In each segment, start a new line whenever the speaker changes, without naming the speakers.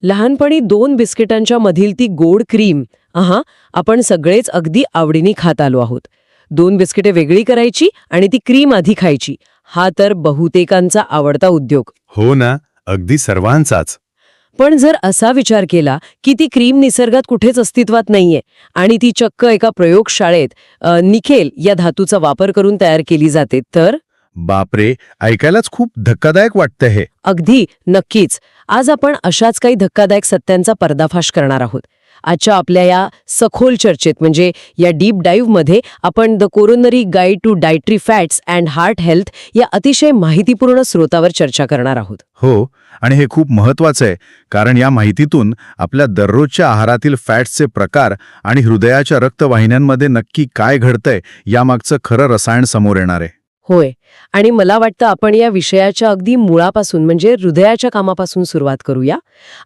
लहानपणी 2 बिस्किटांच्या मधील ती गोड क्रीम आपण सगळेच अगदी आवडीने खात आलो आहोत. 2 बिस्किटे वेगळी करायची आणि ती क्रीम आधी खायची. हा तर बहुतेकांचा आवडता उद्योग.
हो ना, अगदी सर्वांचाच.
पण जर असा विचार केला की ती क्रीम निसर्गात कुठेच अस्तित्वात नाहीये आणि ती चक्क एका प्रयोगशाळेत निकेल या धातूचा वापर करून तयार केली जाते, तर
बापरे, ऐकायलाच खूप धक्कादायक वाटतं हे.
अगदी नक्कीच. आज आपण अशाच काही धक्कादायक सत्यांचा पर्दाफाश करणार आहोत. आजच्या आपल्या या सखोल चर्चेत म्हणजे या डीप डाईव्हमध्ये आपण the coronary guide to dietary fats and heart health या अतिशय माहितीपूर्ण स्रोतावर चर्चा करणार आहोत.
हो, आणि हे खूप महत्वाचं आहे, कारण या माहितीतून आपल्या दररोजच्या आहारातील फॅट्सचे प्रकार आणि हृदयाच्या रक्तवाहिन्यांमध्ये नक्की काय घडतंय यामागचं खरं रसायन समोर येणार आहे.
होय, आणि मला वाटतं आपण या विषयाच्या अगदी मुळापासून म्हणजे हृदयाच्या कामापासून सुरुवात करूया.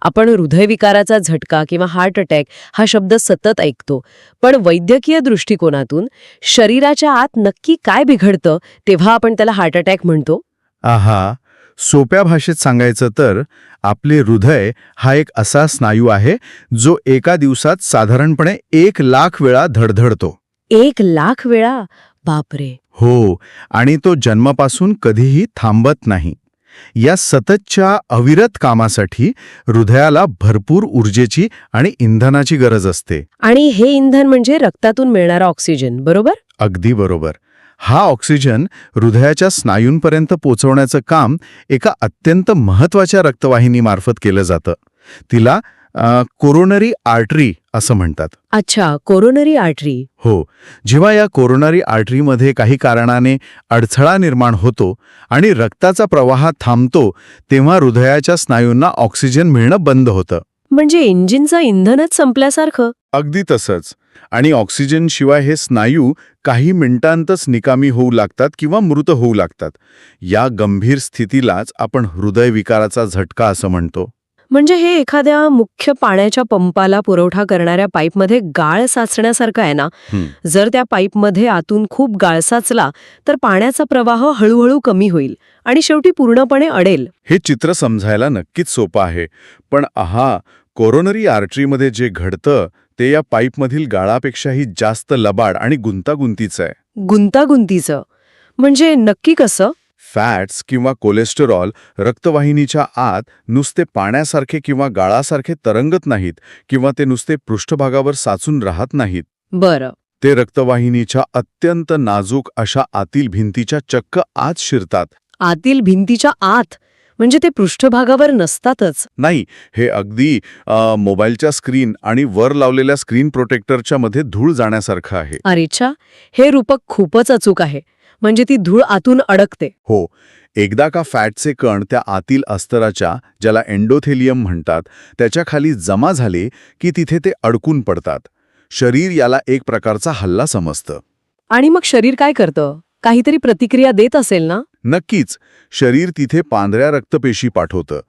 आपण हृदयविकाराचा झटका किंवा हार्ट अटॅक हा शब्द सतत ऐकतो, पण वैद्यकीय दृष्टिकोनातून शरीराच्या आत नक्की काय बिघडतं तेव्हा आपण त्याला हार्ट अटॅक म्हणतो.
आहा, सोप्या भाषेत सांगायचं तर आपले हृदय हा एक असा स्नायू आहे जो एका दिवसात साधारणपणे 1,00,000 वेळा धडधडतो.
1,00,000 वेळा? बापरे.
हो, आणि तो जन्मापासून कधीही थांबत नाही. या सततच्या अविरत कामासाठी हृदयाला भरपूर ऊर्जेची आणि इंधनाची गरज असते.
आणि हे इंधन म्हणजे रक्तातून मिळणारा ऑक्सिजन, बरोबर?
अगदी बरोबर. हा ऑक्सिजन हृदयाच्या स्नायूंपर्यंत पोहोचवण्याचं काम एका अत्यंत महत्वाच्या रक्तवाहिनीमार्फत केलं जातं. तिला कोरोनरी आर्टरी असं म्हणतात.
अच्छा, कोरोनरी आर्टरी.
हो, जेव्हा या कोरोनरी आर्टरीमध्ये काही कारणाने अडथळा निर्माण होतो आणि रक्ताचा प्रवाह थांबतो, तेव्हा हृदयाच्या स्नायूंना ऑक्सिजन मिळणं बंद होतं.
म्हणजे इंजिनचं इंधनच संपल्यासारखं.
अगदी तसंच. आणि ऑक्सिजन शिवाय हे स्नायू काही मिनिटांतच निकामी होऊ लागतात किंवा मृत होऊ लागतात. या गंभीर स्थितीलाच आपण हृदयविकाराचा झटका असं म्हणतो.
म्हणजे हे एखाद्या मुख्य पाण्याच्या पंपाला पुरवठा करणाऱ्या पाईपमध्ये गाळ साचण्यासारखं आहे ना. जर त्या पाईपमध्ये आतून खूप गाळ साचला तर पाण्याचा प्रवाह हळूहळू कमी होईल आणि शेवटी पूर्णपणे अडेल.
हे चित्र समजायला नक्कीच सोपं आहे, पण कोरोनरी आर्टरीमध्ये जे घडतं ते या पाईपमधील गाळापेक्षाही जास्त लबाड आणि गुंतागुंतीचं आहे.
गुंतागुंतीचं म्हणजे नक्की कसं?
फॅट्स किंवा कोलेस्टेरॉल रक्तवाहिनीच्या आत नुसते पाण्यासारखे किंवा गाळासारखे तरंगत नाहीत किंवा ते नुसते पृष्ठभागावर साचून राहत नाहीत.
बरं.
ते रक्तवाहिनीच्या अत्यंत नाजूक अशा आतील भिंतीच्या चक्क आत शिरतात.
आतील भिंतीच्या आत? म्हणजे ते पृष्ठभागावर नसतातच?
नाही, हे अगदी मोबाईलच्या स्क्रीन आणि वर लावलेल्या स्क्रीन प्रोटेक्टरच्या मध्ये धूळ जाण्यासारखं आहे.
अरेच्छा, हे रूपक खूपच अचूक आहे. म्हणजे ती धूळ आतून अडकते.
हो, एकदा का फॅटचे कण त्या आतील अस्तराच्या, ज्याला एंडोथेलियम म्हणतात, त्याच्या खाली जमा झाले की तिथे ते अडकून पडतात. शरीर याला एक प्रकारचा हल्ला समजतं.
आणि मग शरीर काय करतं? काहीतरी प्रतिक्रिया देत असेल ना?
नक्कीच. शरीर तिथे पांढऱ्या रक्तपेशी पाठवतं.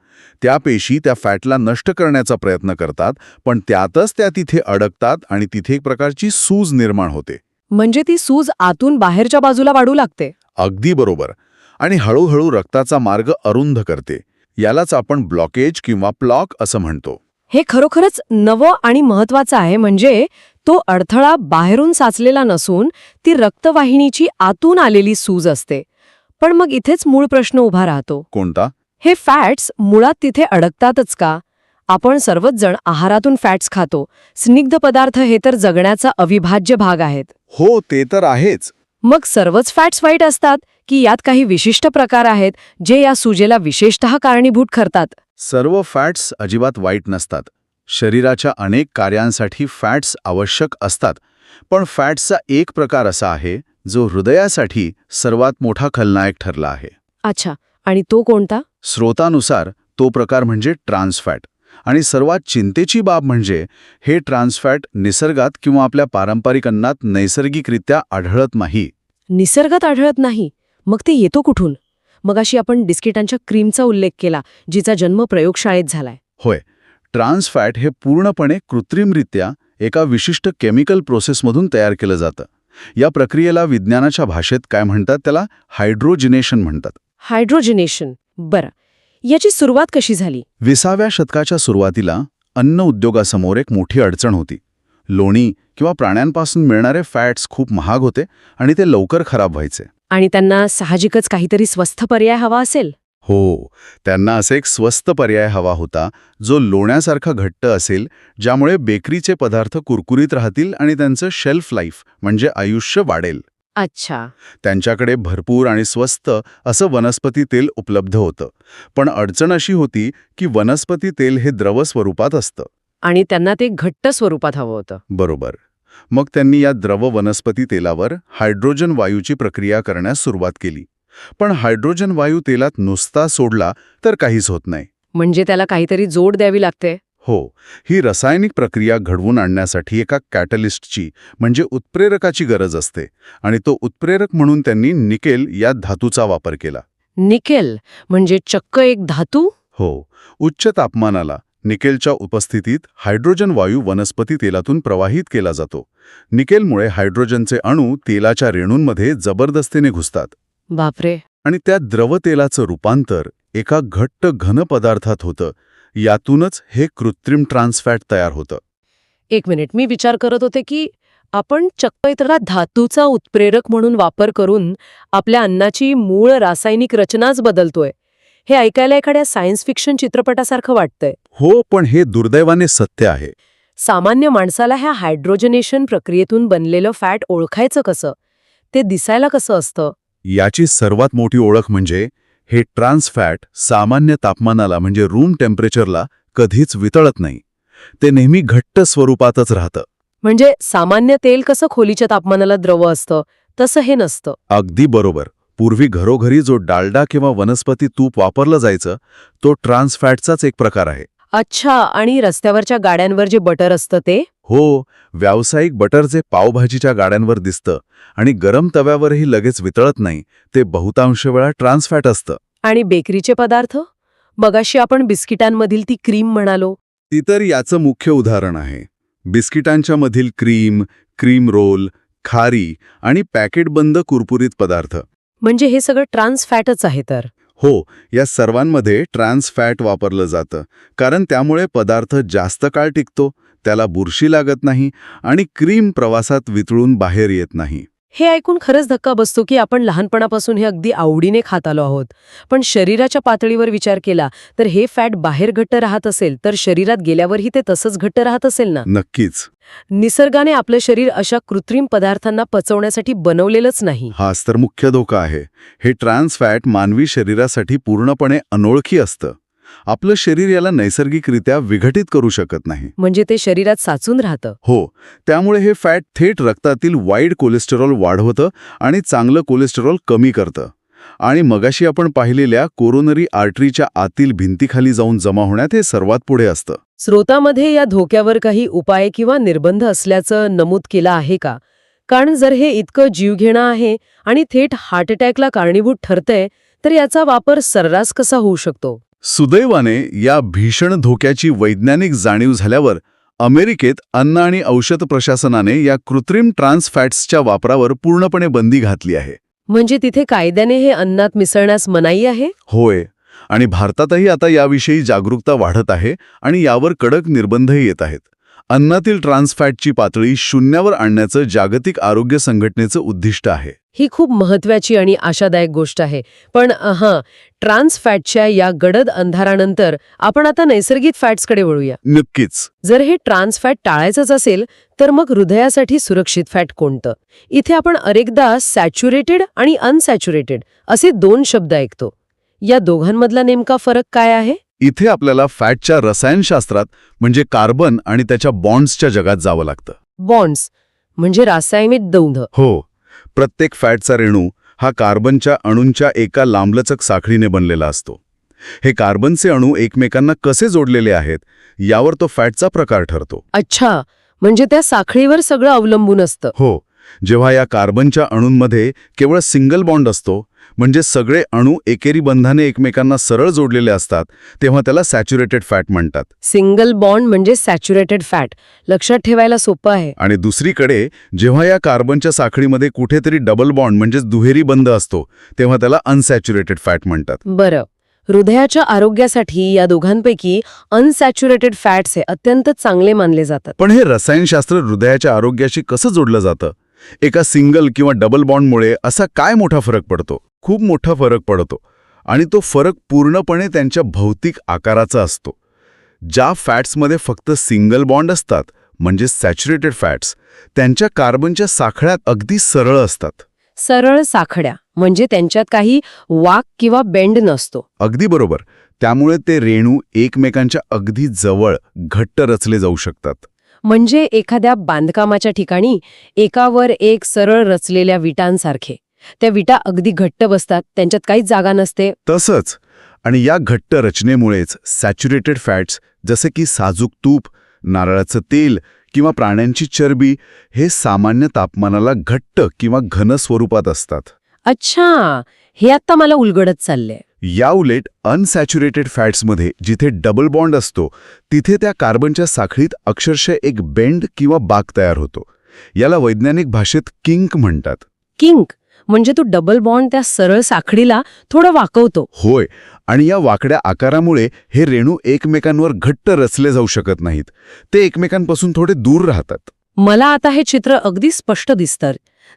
त्या पेशी त्या फॅटला नष्ट करण्याचा प्रयत्न करतात, पण त्यातच त्या तिथे अडकतात आणि तिथे एक प्रकारची सूज निर्माण होते.
म्हणजे ती सूज आतून बाहेरच्या बाजूला वाढू लागते.
अगदी बरोबर. आणि हळूहळू रक्ताचा मार्ग अरुंद करते. यालाच आपण ब्लॉकेज किंवा प्लॉक असं म्हणतो.
हे खरोखरच नवं आणि महत्वाचं आहे. म्हणजे तो अडथळा बाहेरून साचलेला नसून ती रक्तवाहिनीची आतून आलेली सूज असते. पण मग इथेच मूळ प्रश्न उभा राहतो.
कोणता?
हे फॅट्स मुळात तिथे अडकतातच का? आपण सर्वच जण आहारातून फॅट्स खातो. स्निग्ध पदार्थ हे तर जगण्याचा अविभाज्य भाग आहेत.
हो, ते तर आहेच.
मग सर्वच फॅट्स वाईट असतात की यात काही विशिष्ट प्रकार आहेत जे या सुजेला विशेषतः कारणीभूत ठरतात?
सर्व फॅट्स अजिबात वाईट नसतात. शरीराच्या अनेक कार्यांसाठी फॅट्स आवश्यक असतात. पण फॅट्सचा एक प्रकार असा आहे जो हृदयासाठी सर्वात मोठा खलनायक ठरला आहे.
अच्छा, आणि तो कोणता?
स्रोतानुसार तो प्रकार म्हणजे ट्रान्सफॅट. आणि सर्वात चिंतेची बाब म्हणजे हे ट्रान्सफॅट निसर्गात किंवा आपल्या पारंपरिक अन्नात नैसर्गिकरित्या आढळत नाही.
निसर्गात आढळत नाही? मग ते येतो कुठून? मगाशी आपण बिस्किटांच्या क्रीमचा उल्लेख केला, जिचा जन्म प्रयोगशाळेत झालाय.
होय, ट्रान्सफॅट हे पूर्णपणे कृत्रिमरित्या एका विशिष्ट केमिकल प्रोसेसमधून तयार केलं जातं. या प्रक्रियेला विज्ञानाच्या भाषेत काय म्हणतात? त्याला हायड्रोजिनेशन म्हणतात.
हायड्रोजिनेशन. बरं, याची सुरुवात कशी झाली?
20व्या शतकाच्या सुरुवातीला अन्न उद्योगासमोर एक मोठी अडचण होती. लोणी किंवा प्राण्यांपासून मिळणारे फॅट्स खूप महाग होते आणि ते लवकर खराब व्हायचे.
आणि त्यांना साहजिकच काहीतरी स्वस्त पर्याय हवा असेल.
हो, त्यांना असे एक स्वस्त पर्याय हवा होता जो लोण्यासारखा घट्ट असेल, ज्यामुळे बेकरीचे पदार्थ कुरकुरीत राहतील आणि त्यांचं शेल्फ लाईफ म्हणजे आयुष्य वाढेल.
अच्छा.
त्यांच्याकडे भरपूर आणि स्वस्त असं वनस्पती तेल उपलब्ध होतं. पण अडचण अशी होती की वनस्पती तेल हे द्रव स्वरूपात असतं.
आणि त्यांना ते घट्ट स्वरूपात हवं होतं.
बरोबर. मग त्यांनी या द्रव वनस्पती तेलावर हायड्रोजन वायूची प्रक्रिया करण्यास सुरुवात केली. पण हायड्रोजन वायू तेलात नुसता सोडला तर काहीच होत नाही.
म्हणजे त्याला काहीतरी जोड द्यावी लागते.
हो, ही रासायनिक प्रक्रिया घडवून आणण्यासाठी एका कॅटलिस्टची म्हणजे उत्प्रेरकाची गरज असते आणि तो उत्प्रेरक म्हणून त्यांनी निकेल या धातूचा वापर केला.
निकेल म्हणजे चक्क एक धातू?
हो, उच्च तापमानाला निकेलच्या उपस्थितीत हायड्रोजन वायू वनस्पती तेलातून प्रवाहित केला जातो. निकेलमुळे हायड्रोजनचे अणू तेलाच्या रेणूंमध्ये जबरदस्तीने घुसतात.
बापरे.
आणि त्या द्रवतेलाचं रूपांतर एका घट्ट घन पदार्थात होतं. यातूनच हे कृत्रिम ट्रान्सफॅट तयार होतं.
एक मिनिट, मी विचार करत होते की आपण चक्क इतरा धातूचा उत्प्रेरक म्हणून वापर करून आपल्या अन्नाची मूळ रासायनिक रचनाच बदलतोय. हे ऐकायला एखाद्या सायन्स फिक्शन चित्रपटासारखं वाटतंय.
हो, पण हे दुर्दैवाने सत्य आहे.
सामान्य माणसाला ह्या हायड्रोजनेशन प्रक्रियेतून बनलेलं फॅट ओळखायचं कसं? ते दिसायला कसं असतं?
याची सर्वात मोठी ओळख म्हणजे हे ट्रान्स फॅट सामान्य तापमानाला म्हणजे रूम टेम्परेचरला कधीच वितळत नाही. ते नेहमी घट्ट स्वरूपातच राहतं.
म्हणजे सामान्य तेल कसं खोलीच्या तापमानाला द्रव असतं तसं हे नसतं.
अगदी बरोबर. पूर्वी घरोघरी जो डालडा किंवा वनस्पती तूप वापरलं जायचं तो ट्रान्स फॅटचाच एक प्रकार आहे.
अच्छा. आणि रस्त्यावरच्या गाड्यांवर जे बटर असतं ते?
हो, व्यावसायिक बटर जे पावभाजीच्या गाड्यांवर दिसतं आणि गरम तव्यावरही लगेच वितळत नाही, ते बहुतांश वेळा ट्रान्स फॅट असतं.
आणि बेकरीचे पदार्थ? मगाशी आपण बिस्किटांमधील ती क्रीम म्हणालो.
ती तर याचं मुख्य उदाहरण आहे. बिस्किटांच्या मधील क्रीम, क्रीम रोल, खारी आणि पॅकेटबंद कुरकुरीत पदार्थ.
म्हणजे हे सगळं ट्रान्स फॅटच आहे तर?
हो, या सर्वांमध्ये ट्रान्स फॅट वापरलं जातं. कारण त्यामुळे पदार्थ जास्त काळ टिकतो, त्याला बुरशी लागत नाही आणि क्रीम प्रवासात वितळून बाहेर येत नाही.
हे ऐकून खरंच धक्का बसतो की आपण लहानपणापासून हे अगदी आवडीने खात आलो आहोत. पण शरीराच्या पातळीवर विचार केला तर हे फॅट बाहेर घट्ट राहत असेल तर शरीरात गेल्यावरही ते तसंच घट्ट राहत असेल ना?
नक्कीच.
निसर्गाने आपलं शरीर अशा कृत्रिम पदार्थांना पचवण्यासाठी बनवलेलंच नाही.
हाच तर मुख्य धोका आहे. हे ट्रान्स फॅट मानवी शरीरासाठी पूर्णपणे अनोळखी असतं. आपलं शरीर याला नैसर्गिकरित्या विघटित करू शकत नाही.
म्हणजे ते शरीरात साचून राहतं.
हो, त्यामुळे हे फॅट थेट रक्तातील वाईट कोलेस्टेरॉल वाढवतं आणि चांगलं कोलेस्टेरॉल कमी करतं. आणि मगाशी आपण पाहिलेल्या कोरोनरी आर्टरीच्या आतील भिंतीखाली जाऊन जमा होण्यात हे सर्वात पुढे असतं.
स्रोतामध्ये या धोक्यावर काही उपाय किंवा निर्बंध असल्याचं नमूद केलं आहे का? कारण जर हे इतकं जीवघेणं आहे आणि थेट हार्ट अटॅकला कारणीभूत ठरतंय तर याचा वापर सर्रास कसा होऊ शकतो?
सुदैवाने या भीषण धोक्याची वैज्ञानिक जाणीव झाल्यावर अमेरिकेत अन्न आणि औषध प्रशासनाने या कृत्रिम ट्रान्स फॅट्सच्या वापरावर पूर्णपणे बंदी घातली आहे.
म्हणजे तिथे कायद्याने हे अन्नात मिसळण्यास मनाई आहे?
होय, आणि भारतातही आता याविषयी जागरूकता वाढत आहे आणि यावर कडक निर्बंधही येत आहेत. अन्नातील ट्रान्स फॅटची पातळी शून्यावर आणण्याचं जागतिक आरोग्य संघटनेचं उद्दिष्ट आहे.
ही खूप महत्वाची आणि आशादायक गोष्ट आहे. पण ट्रान्स फॅटच्या या गडद अंधारानंतर आपण आता नैसर्गिक फॅट्सकडे वळूया.
नक्कीच.
जर हे ट्रान्स फॅट टाळायचंच असेल तर मग हृदयासाठी सुरक्षित फॅट कोणतं? इथे आपण अनेकदा सॅच्युरेटेड आणि अनसॅच्युरेटेड असे 2 शब्द ऐकतो. या दोघांमधला नेमका फरक काय आहे?
इथे आपल्याला फॅटच्या रसायनशास्त्रात म्हणजे कार्बन आणि त्याच्या बॉन्ड्सच्या जगात जावं लागतं.
बॉन्ड्स म्हणजे रासायनिक द्वंद्व.
हो, प्रत्येक फॅटचा रेणू हा कार्बनच्या अणूंच्या एका लांबलचक साखळीने बनलेला असतो. हे कार्बनचे अणू एकमेकांना कसे जोडलेले आहेत यावर तो फॅटचा प्रकार ठरतो.
अच्छा, म्हणजे त्या साखळीवर सगळं अवलंबून असतं.
हो, जेव्हा या कार्बनच्या अणूंमध्ये केवळ सिंगल बॉन्ड असतो म्हणजे सगळे अणू एकेरी बंधाने एकमेकांना सरळ जोडलेले असतात तेव्हा त्याला सॅच्युरेटेड फॅट म्हणतात.
सिंगल बॉन्ड म्हणजे सॅच्युरेटेड फॅट. लक्षात ठेवायला सोपं आहे.
आणि दुसरीकडे जेव्हा या कार्बनच्या साखळीमध्ये कुठेतरी डबल बॉन्ड म्हणजे दुहेरी बंध असतो तेव्हा त्याला अनसॅच्युरेटेड फॅट म्हणतात.
बरं, हृदयाच्या आरोग्यासाठी या दोघांपैकी अनसॅच्युरेटेड फॅट्स हे अत्यंत चांगले मानले जातात.
पण हे रसायनशास्त्र हृदयाच्या आरोग्याशी कसं जोडलं जातं? एका सिंगल किंवा डबल बॉन्डमुळे असा काय मोठा फरक पडतो? खूप मोठा फरक पडतो. आणि तो फरक पूर्णपणे त्यांच्या भौतिक आकाराचा असतो. ज्या फॅट्समध्ये फक्त सिंगल बॉन्ड असतात, म्हणजे सॅच्युरेटेड फॅट्स, त्यांच्या कार्बनच्या साखळ्या अगदी सरळ असतात.
सरळ साखळ्या म्हणजे त्यांच्यात काही वाक किंवा बेंड नसतो.
अगदी बरोबर. त्यामुळे ते रेणू एकमेकांच्या अगदी जवळ घट्ट रचले जाऊ शकतात.
म्हणजे एखाद्या बांधकामाच्या ठिकाणी एकावर एक सरळ रचलेल्या विटांसारखे. त्या विटा अगदी घट्ट बसतात, त्यांच्यात काहीच जागा नसते.
तसंच. आणि या घट्ट रचनेमुळेच सॅच्युरेटेड फॅट्स जसे की साजूक तूप, नारळाचं तेल किंवा प्राण्यांची चरबी हे सामान्य तापमानाला घट्ट किंवा घन स्वरूपात असतात.
अच्छा, हे आता मला उलगडत चाललंय.
याउलट अनसॅच्युरेटेड फॅट्समध्ये जिथे डबल बॉन्ड असतो, तिथे त्या कार्बनच्या साखळीत अक्षरशः एक बेंड किंवा बाक तयार होतो. याला वैज्ञानिक भाषेत किंक म्हणतात.
किंक म्हणजे तो डबल बॉन्ड त्या सरळ साखळीला थोडं वाकवतो.
होय. आणि या वाकड्या आकारामुळे हे रेणू एकमेकांवर घट्ट रचले जाऊ शकत नाहीत. ते एकमेकांपासून थोडे दूर राहतात.
मला आता हे चित्र अगदी स्पष्ट दिसतं.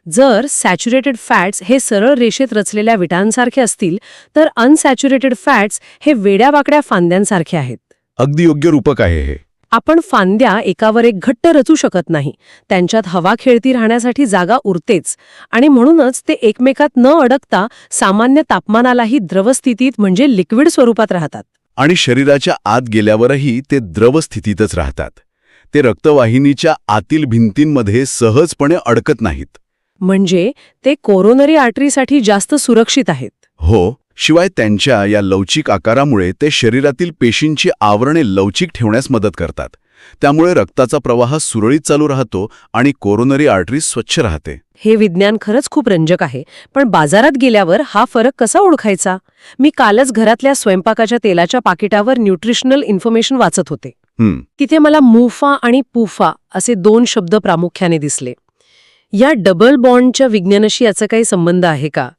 जर सॅच्युरेटेड फॅट्स हे सरळ रेषेत रचलेल्या विटांसारखे असतील, तर अनसॅच्युरेटेड फॅट्स हे वेड्यावाकड्या फांद्यांसारखे आहेत.
अगदी योग्य रूपक आहे हे.
आपण फांद्या एकावर एक घट्ट रचू शकत नाही. त्यांच्यात हवा खेळती राहण्यासाठी जागा उरतेच. आणि म्हणूनच ते एकमेकात न अडकता सामान्य तापमानालाही द्रवस्थितीत म्हणजे लिक्विड स्वरूपात राहतात.
आणि शरीराच्या आत गेल्यावरही ते द्रव स्थितीतच राहतात. ते रक्तवाहिनीच्या आतील भिंतींमध्ये सहजपणे अडकत नाहीत.
म्हणजे ते कोरोनरी आर्टरीसाठी जास्त सुरक्षित आहेत.
हो. शिवाय त्यांच्या या लवचिक आकारामुळे ते शरीरातील पेशींची आवरणे लवचिक ठेवण्यास मदत करतात. त्यामुळे रक्ताचा प्रवाह सुरळीत चालू राहतो आणि कोरोनरी आर्टरी स्वच्छ राहते.
हे विज्ञान खरंच खूप रंजक आहे. पण बाजारात गेल्यावर हा फरक कसा ओळखायचा? मी कालच घरातल्या स्वयंपाकाच्या तेलाच्या पाकिटावर न्यूट्रिशनल इन्फॉर्मेशन वाचत होते. तिथे मला मुफा आणि पुफा असे 2 शब्द प्रामुख्याने दिसले. या डबल बॉन्डच्या विज्ञानाशी याचा काही संबंध आहे का?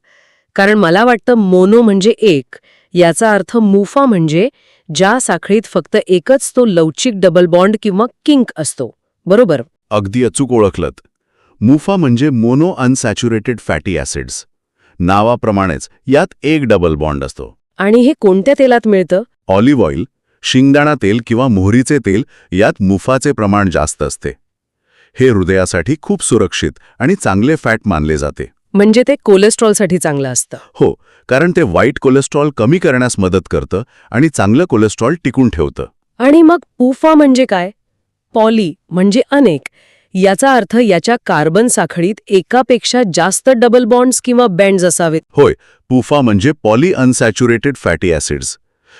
कारण मला वाटतं मोनो म्हणजे एक, याचा अर्थ मुफा म्हणजे ज्या साखळीत फक्त एकच तो लवचिक डबल बॉन्ड किंवा किंक असतो. बरोबर?
अगदी अचूक ओळखलत. मुफा म्हणजे मोनो अनसॅच्युरेटेड फॅटी ॲसिड्स. नावाप्रमाणेच यात एक डबल बॉन्ड असतो.
आणि हे कोणत्या तेलात मिळतं?
ऑलिव्ह ऑइल, शिंगदाणा तेल किंवा मोहरीचे तेल यात मुफाचे प्रमाण जास्त असते. हे हृदयासाठी खूप सुरक्षित आणि चांगले फॅट मानले जाते.
म्हणजे ते कोलेस्ट्रॉलसाठी चांगलं असतं.
हो, कारण ते वाईट कोलेस्ट्रॉल कमी करण्यास मदत करतं आणि चांगलं कोलेस्ट्रॉल टिकून ठेवतं.
आणि मग पुफा म्हणजे काय? पॉली म्हणजे अनेक. याचा अर्थ याच्या कार्बन साखळीत एकापेक्षा जास्त डबल बॉन्ड्स किंवा बँड्स असावेत.
होय. पुफा म्हणजे पॉली अनसॅच्युरेटेड फॅटी ॲसिड्स.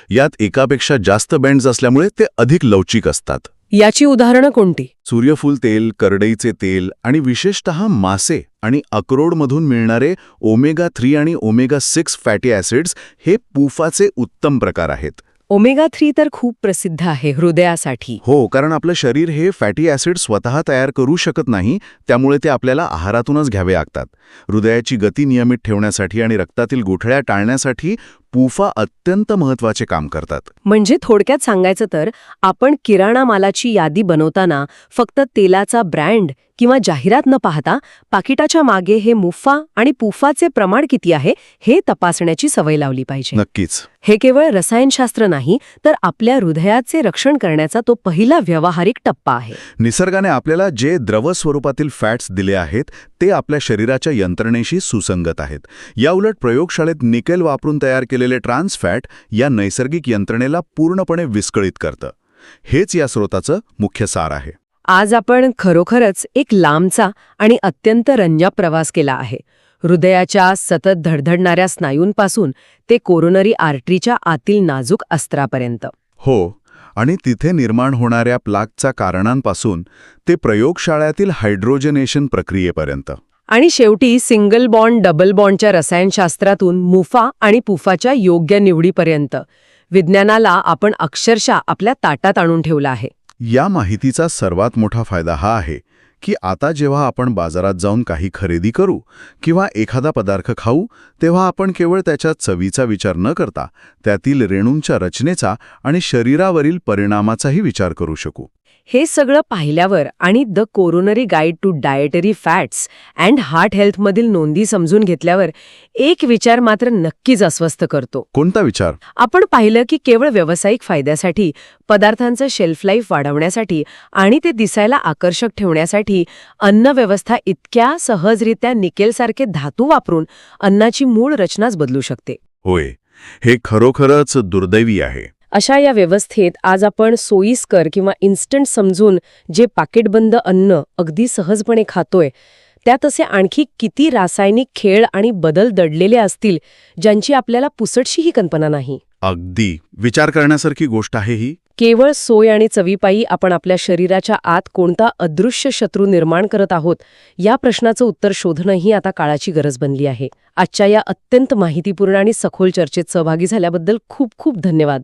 यात एकापेक्षा जास्त बँड्स असल्यामुळे ते अधिक लवचिक असतात.
याची उदाहरणं कोणती?
सूर्यफूल तेल, करडईचे तेल आणि विशेषतः मासे आणि अक्रोडमधून मिळणारे ओमेगा 3 आणि ओमेगा 6 फॅटी ॲसिड्स हे पुफाचे उत्तम प्रकार आहेत.
ओमेगा 3 तर खूप प्रसिद्ध आहे हृदयासाठी.
हो, कारण आपलं शरीर हे फॅटी ॲसिड स्वतः तयार करू शकत नाही, त्यामुळे ते आपल्याला आहारातूनच घ्यावे लागतात. हृदयाची गती नियमित ठेवण्यासाठी आणि रक्तातील गुठळ्या टाळण्यासाठी पुफा अत्यंत महत्त्वाचे काम करतात.
म्हणजे थोडक्यात सांगायचं तर आपण किराणा मालाची यादी बनवताना फक्त तेलाचा ब्रँड किंवा जाहिरात न पाहता पाकिटाच्या मागे हे मुफा आणि पुफाचे प्रमाण किती आहे हे तपासण्याची सवय लावली पाहिजे.
नक्कीच.
हे केवळ रसायनशास्त्र नाही, तर आपल्या हृदयाचे रक्षण करण्याचा तो पहिला व्यावहारिक टप्पा आहे.
निसर्गाने आपल्याला जे द्रव स्वरूपातील फॅट्स दिले आहेत ते आपल्या शरीराच्या यंत्रणेशी सुसंगत आहेत. याउलट प्रयोगशाळेत निकेल वापरून तयार केलेले ट्रान्स फॅट या नैसर्गिक यंत्रणेला पूर्णपणे विस्कळीत करतं. हेच या स्रोताचं मुख्य सार आहे.
आज आपण खरोखरच एक लांबचा आणि अत्यंत रंजक प्रवास केला आहे. हृदयाच्या सतत धडधडणाऱ्या स्नायूंपासून ते कोरोनरी आर्टरीच्या आतील नाजूक अस्त्रापर्यंत.
हो, आणि तिथे निर्माण होणाऱ्या प्लाकच्या कारणांपासून ते प्रयोगशाळेतील हायड्रोजनेशन प्रक्रियेपर्यंत.
आणि शेवटी सिंगल बॉन्ड डबल बॉन्डच्या रसायनशास्त्रातून मुफा आणि पुफाच्या योग्य निवडीपर्यंत विज्ञानाला आपण अक्षरशः आपल्या ताटात आणून ठेवलं आहे.
या माहितीचा सर्वात मोठा फायदा हा आहे की आता जेव्हा आपण बाजारात जाऊन काही खरेदी करू किंवा एखादा पदार्थ खाऊ तेव्हा आपण केवळ त्याच्या चवीचा विचार न करता त्यातील रेणूंच्या रचनेचा आणि शरीरावरील परिणामाचाही विचार करू शकू.
हे सगळं पाहिल्यावर आणि the coronary guide to dietary fats and heart हेल्थमधील नोंदी समजून घेतल्यावर एक विचार मात्र नक्कीच अस्वस्थ करतो.
कोणता विचार?
आपण पाहिलं की केवळ व्यावसायिक फायद्यासाठी, पदार्थांचं शेल्फ लाईफ वाढवण्यासाठी आणि ते दिसायला आकर्षक ठेवण्यासाठी अन्नव्यवस्था इतक्या सहजरित्या निकेलसारखे धातू वापरून अन्नाची मूळ रचनाच बदलू शकते.
होय, हे खरोखरच दुर्दैवी आहे.
अशा या व्यवस्थेत आज आपण सोयीस्कर किंवा इन्स्टंट समजून जे पाकिटबंद अन्न अगदी सहजपणे खातोय, त्यात असे आणखी किती रासायनिक खेळ आणि बदल दडलेले असतील ज्यांची आपल्याला पुसटशीही कल्पना नाही.
अगदी विचार करण्यासारखी गोष्ट आहे ही.
केवळ सोय आणि चवीपायी आपण आपल्या शरीराच्या आत कोणता अदृश्य शत्रू निर्माण करत आहोत या प्रश्नाचं उत्तर शोधणंही आता काळाची गरज बनली आहे. आजच्या या अत्यंत माहितीपूर्ण आणि सखोल चर्चेत सहभागी झाल्याबद्दल खूप खूप धन्यवाद.